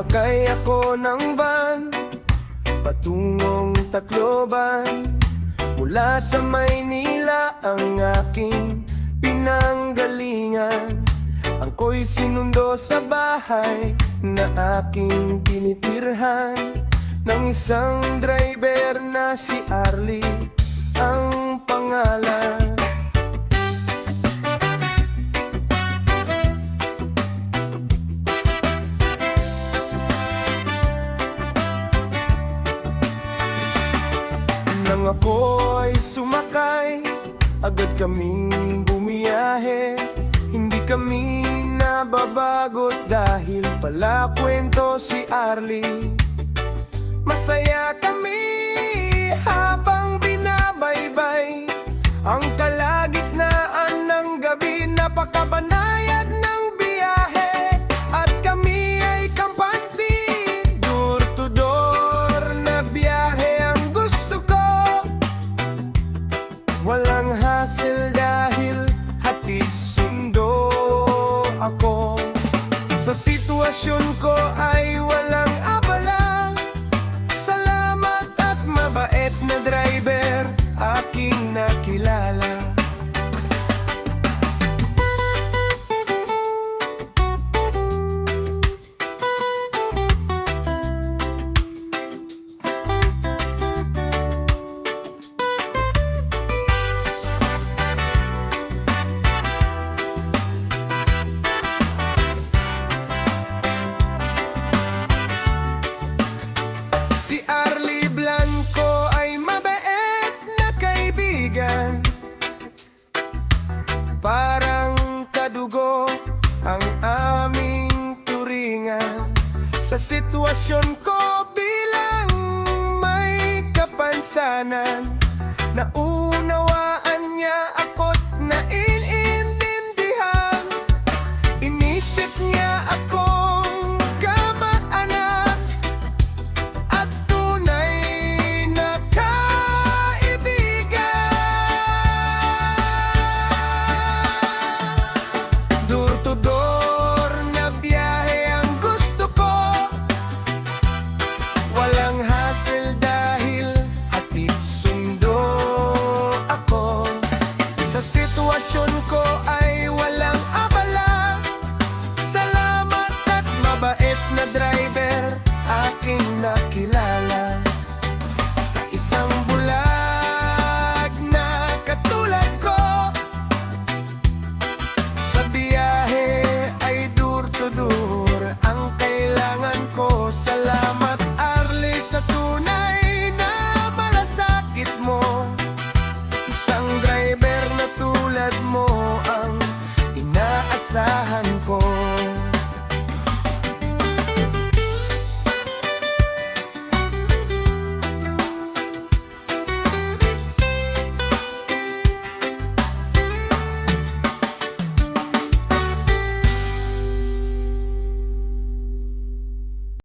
Sumakay ako ng van patungong Tacloban. Mula sa Maynila ang aking pinanggalingan. Ako'y sinundo sa bahay na aking tinitirhan ng isang driver na si Arlie ang pangalan. Nang ako'y sumakay, agad kaming bumiyahe. Hindi kami nababagot dahil pala kwento si Arlie. Masaya kami habang binabaybay ang kalagitnaan ng gabi. Napakabanayad ng biyahe at kami ay kampante. Door to door na biyahe ang gusto ko. Walang hassle dahil hatid sundo ako. Sa sitwasyon ko ay walang abala. Salamat at mabait na driver aking nakilala. Si Arlie Blanco ay mabait na kaibigan. Parang kadugo ang aming turingan. Sa sitwasyon ko bilang may kapansanan, naunawaan niya ako't naiintindihan.